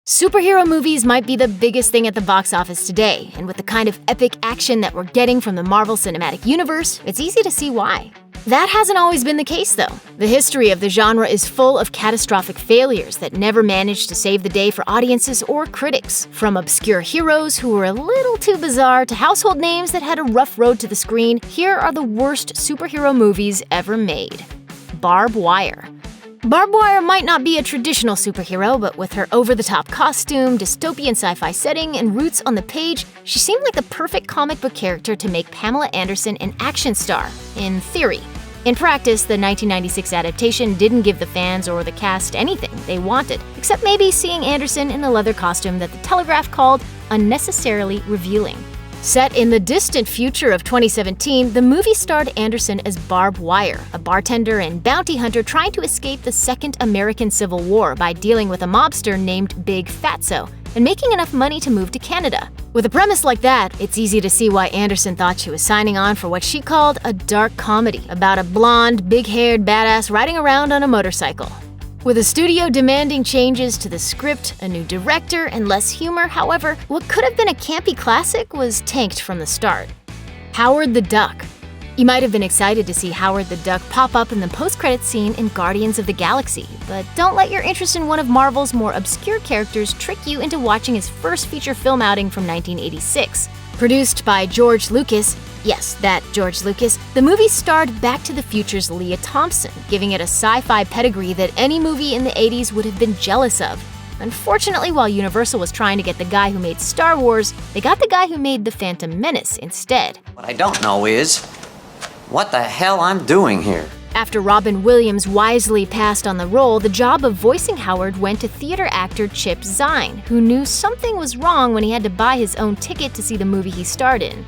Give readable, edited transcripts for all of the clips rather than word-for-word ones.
Superhero movies might be the biggest thing at the box office today, and with the kind of epic action that we're getting from the Marvel Cinematic Universe, it's easy to see why. That hasn't always been the case, though. The history of the genre is full of catastrophic failures that never managed to save the day for audiences or critics. From obscure heroes who were a little too bizarre to household names that had a rough road to the screen, here are the worst superhero movies ever made. Barb Wire. Barb Wire might not be a traditional superhero, but with her over-the-top costume, dystopian sci-fi setting, and roots on the page, she seemed like the perfect comic book character to make Pamela Anderson an action star, in theory. In practice, the 1996 adaptation didn't give the fans or the cast anything they wanted, except maybe seeing Anderson in a leather costume that The Telegraph called unnecessarily revealing. Set in the distant future of 2017, the movie starred Anderson as Barb Wire, a bartender and bounty hunter trying to escape the Second American Civil War by dealing with a mobster named Big Fatso and making enough money to move to Canada. With a premise like that, it's easy to see why Anderson thought she was signing on for what she called a dark comedy about a blonde, big-haired badass riding around on a motorcycle. With a studio demanding changes to the script, a new director, and less humor, however, what could have been a campy classic was tanked from the start. Howard the Duck. You might have been excited to see Howard the Duck pop up in the post-credits scene in Guardians of the Galaxy, but don't let your interest in one of Marvel's more obscure characters trick you into watching his first feature film outing from 1986. Produced by George Lucas, yes, that George Lucas, the movie starred Back to the Future's Leah Thompson, giving it a sci-fi pedigree that any movie in the 80s would have been jealous of. Unfortunately, while Universal was trying to get the guy who made Star Wars, they got the guy who made The Phantom Menace instead. What I don't know is what the hell I'm doing here. After Robin Williams wisely passed on the role, the job of voicing Howard went to theater actor Chip Zien, who knew something was wrong when he had to buy his own ticket to see the movie he starred in.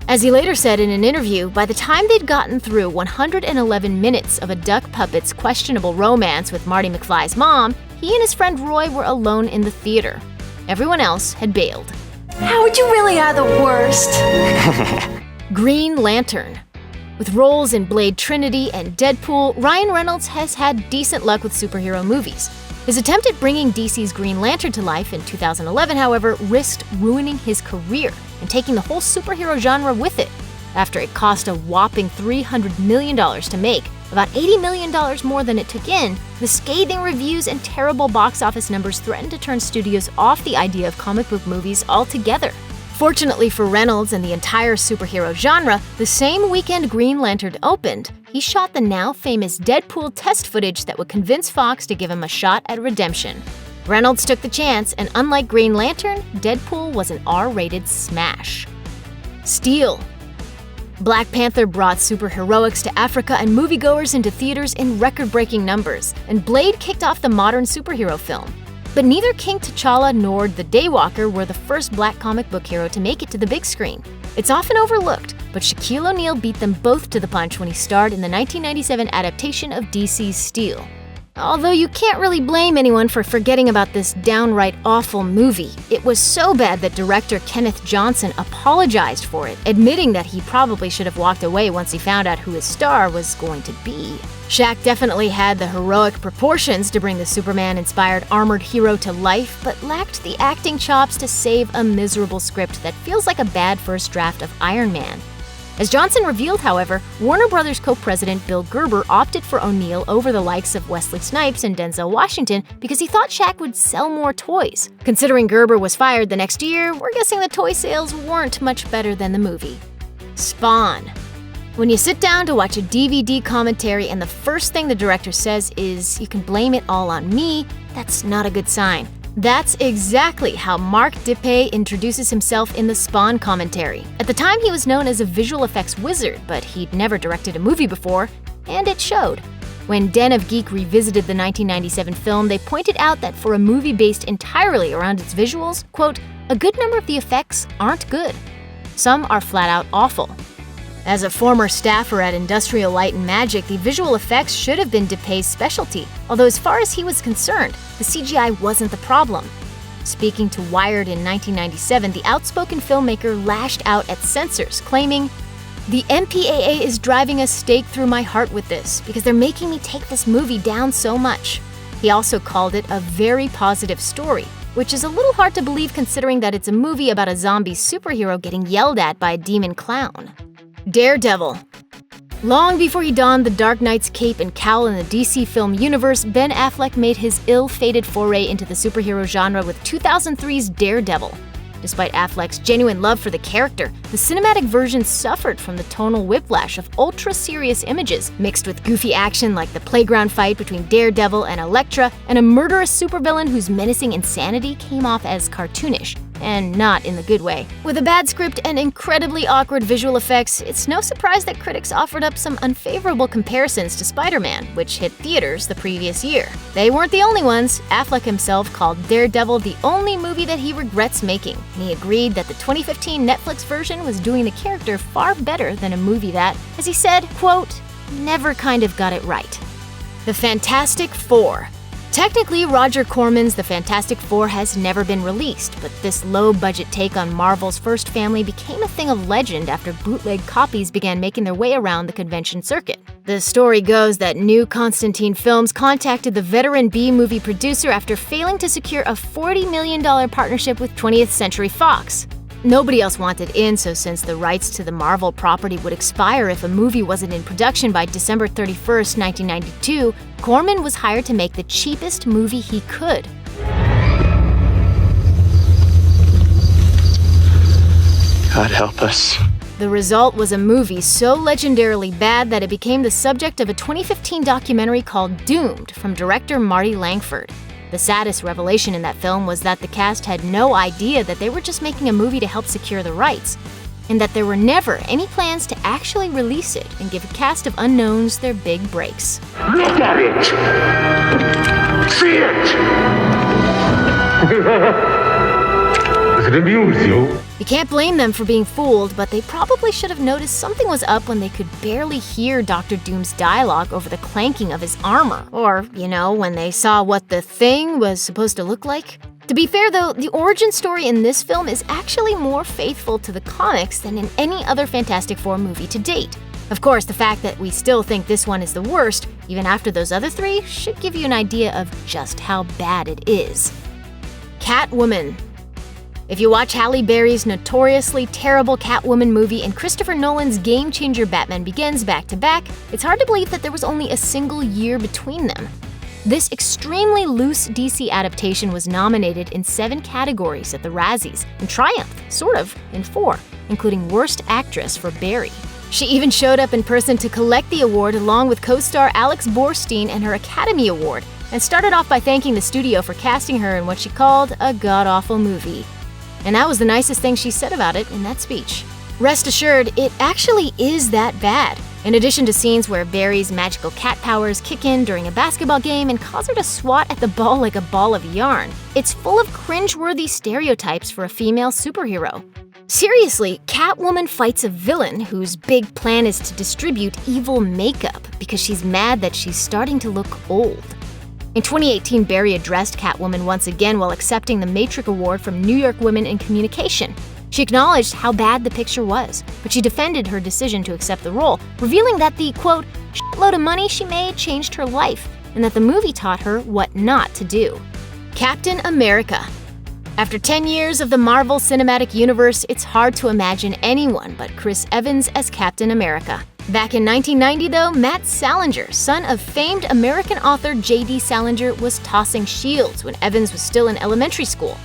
As he later said in an interview, by the time they'd gotten through 111 minutes of a duck puppet's questionable romance with Marty McFly's mom, he and his friend Roy were alone in the theater. Everyone else had bailed. Howard, you really are the worst. Green Lantern. With roles in Blade Trinity and Deadpool, Ryan Reynolds has had decent luck with superhero movies. His attempt at bringing DC's Green Lantern to life in 2011, however, risked ruining his career and taking the whole superhero genre with it. After it cost a whopping $300 million to make, about $80 million more than it took in, the scathing reviews and terrible box office numbers threatened to turn studios off the idea of comic book movies altogether. Fortunately for Reynolds and the entire superhero genre, the same weekend Green Lantern opened, he shot the now famous Deadpool test footage that would convince Fox to give him a shot at redemption. Reynolds took the chance, and unlike Green Lantern, Deadpool was an R-rated smash. Steel. Black Panther brought superheroics to Africa and moviegoers into theaters in record-breaking numbers, and Blade kicked off the modern superhero film. But neither King T'Challa nor the Daywalker were the first black comic book hero to make it to the big screen. It's often overlooked, but Shaquille O'Neal beat them both to the punch when he starred in the 1997 adaptation of DC's Steel. Although you can't really blame anyone for forgetting about this downright awful movie. It was so bad that director Kenneth Johnson apologized for it, admitting that he probably should have walked away once he found out who his star was going to be. Shaq definitely had the heroic proportions to bring the Superman-inspired armored hero to life, but lacked the acting chops to save a miserable script that feels like a bad first draft of Iron Man. As Johnson revealed, however, Warner Brothers co-president Bill Gerber opted for O'Neal over the likes of Wesley Snipes and Denzel Washington because he thought Shaq would sell more toys. Considering Gerber was fired the next year, we're guessing the toy sales weren't much better than the movie. Spawn. When you sit down to watch a DVD commentary and the first thing the director says is, "You can blame it all on me," that's not a good sign. That's exactly how Mark Dippé introduces himself in the Spawn commentary. At the time, he was known as a visual effects wizard, but he'd never directed a movie before, and it showed. When Den of Geek revisited the 1997 film, they pointed out that for a movie based entirely around its visuals, quote, "a good number of the effects aren't good. Some are flat out awful." As a former staffer at Industrial Light and Magic, the visual effects should have been Dippé's specialty, although as far as he was concerned, the CGI wasn't the problem. Speaking to Wired in 1997, the outspoken filmmaker lashed out at censors, claiming, "The MPAA is driving a stake through my heart with this, because they're making me take this movie down so much." He also called it a very positive story, which is a little hard to believe considering that it's a movie about a zombie superhero getting yelled at by a demon clown. Daredevil. Long before he donned the Dark Knight's cape and cowl in the DC film universe, Ben Affleck made his ill-fated foray into the superhero genre with 2003's Daredevil. Despite Affleck's genuine love for the character, the cinematic version suffered from the tonal whiplash of ultra-serious images, mixed with goofy action like the playground fight between Daredevil and Elektra, and a murderous supervillain whose menacing insanity came off as cartoonish, and not in the good way. With a bad script and incredibly awkward visual effects, it's no surprise that critics offered up some unfavorable comparisons to Spider-Man, which hit theaters the previous year. They weren't the only ones. Affleck himself called Daredevil the only movie that he regrets making, and he agreed that the 2015 Netflix version was doing the character far better than a movie that, as he said, quote, never kind of got it right. The Fantastic Four. Technically, Roger Corman's The Fantastic Four has never been released, but this low-budget take on Marvel's first family became a thing of legend after bootleg copies began making their way around the convention circuit. The story goes that New Constantine Films contacted the veteran B-movie producer after failing to secure a $40 million partnership with 20th Century Fox. Nobody else wanted in, so since the rights to the Marvel property would expire if a movie wasn't in production by December 31st, 1992, Corman was hired to make the cheapest movie he could. God help us. The result was a movie so legendarily bad that it became the subject of a 2015 documentary called Doomed from director Marty Langford. The saddest revelation in that film was that the cast had no idea that they were just making a movie to help secure the rights, and that there were never any plans to actually release it and give a cast of unknowns their big breaks. Look at it! See it! Does it amuse you? You can't blame them for being fooled, but they probably should have noticed something was up when they could barely hear Dr. Doom's dialogue over the clanking of his armor. Or, when they saw what the Thing was supposed to look like. To be fair though, the origin story in this film is actually more faithful to the comics than in any other Fantastic Four movie to date. Of course, the fact that we still think this one is the worst, even after those other three, should give you an idea of just how bad it is. Catwoman. If you watch Halle Berry's notoriously terrible Catwoman movie and Christopher Nolan's game-changer Batman Begins back-to-back, it's hard to believe that there was only a single year between them. This extremely loose DC adaptation was nominated in 7 categories at the Razzies, and triumphed, sort of, in 4, including Worst Actress for Barry. She even showed up in person to collect the award along with co-star Alex Borstein and her Academy Award, and started off by thanking the studio for casting her in what she called a god-awful movie. And that was the nicest thing she said about it in that speech. Rest assured, it actually is that bad. In addition to scenes where Barry's magical cat powers kick in during a basketball game and cause her to swat at the ball like a ball of yarn, it's full of cringe-worthy stereotypes for a female superhero. Seriously, Catwoman fights a villain whose big plan is to distribute evil makeup because she's mad that she's starting to look old. In 2018, Barry addressed Catwoman once again while accepting the Matrix Award from New York Women in Communication. She acknowledged how bad the picture was, but she defended her decision to accept the role, revealing that the, quote, shitload of money she made changed her life, and that the movie taught her what not to do. Captain America. After 10 years of the Marvel Cinematic Universe, it's hard to imagine anyone but Chris Evans as Captain America. Back in 1990, though, Matt Salinger, son of famed American author J.D. Salinger, was tossing shields when Evans was still in elementary school.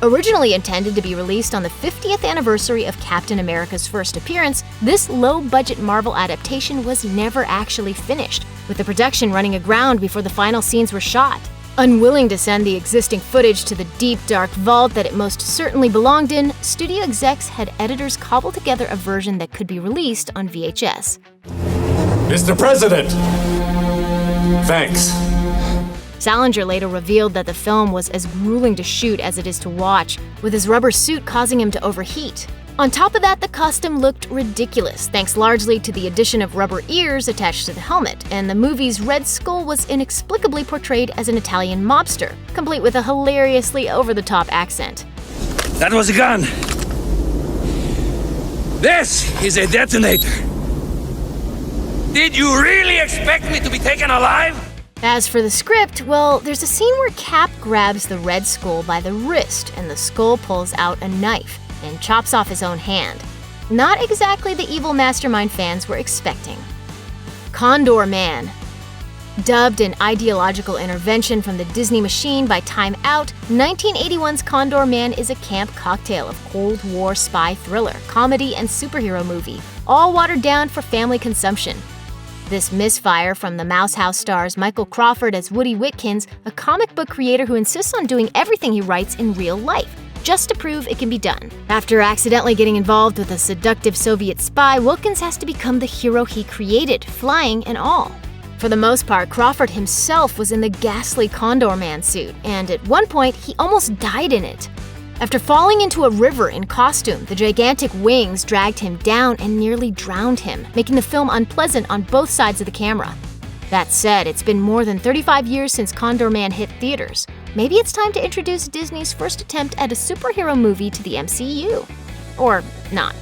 Originally intended to be released on the 50th anniversary of Captain America's first appearance, this low-budget Marvel adaptation was never actually finished, with the production running aground before the final scenes were shot. Unwilling to send the existing footage to the deep, dark vault that it most certainly belonged in, studio execs had editors cobble together a version that could be released on VHS. Mr. President! Thanks. Salinger later revealed that the film was as grueling to shoot as it is to watch, with his rubber suit causing him to overheat. On top of that, the costume looked ridiculous, thanks largely to the addition of rubber ears attached to the helmet, and the movie's Red Skull was inexplicably portrayed as an Italian mobster, complete with a hilariously over-the-top accent. That was a gun. This is a detonator. Did you really expect me to be taken alive? As for the script, well, there's a scene where Cap grabs the Red Skull by the wrist and the Skull pulls out a knife and chops off his own hand. Not exactly the evil mastermind fans were expecting. Condor Man. Dubbed an ideological intervention from the Disney machine by Time Out, 1981's Condor Man is a camp cocktail of Cold War spy thriller, comedy, and superhero movie, all watered down for family consumption. This misfire from the Mouse House stars Michael Crawford as Woody Whitkins, a comic book creator who insists on doing everything he writes in real life, just to prove it can be done. After accidentally getting involved with a seductive Soviet spy, Wilkins has to become the hero he created, flying and all. For the most part, Crawford himself was in the ghastly Condor Man suit, and at one point, he almost died in it. After falling into a river in costume, the gigantic wings dragged him down and nearly drowned him, making the film unpleasant on both sides of the camera. That said, it's been more than 35 years since Condor Man hit theaters. Maybe it's time to introduce Disney's first attempt at a superhero movie to the MCU. Or not.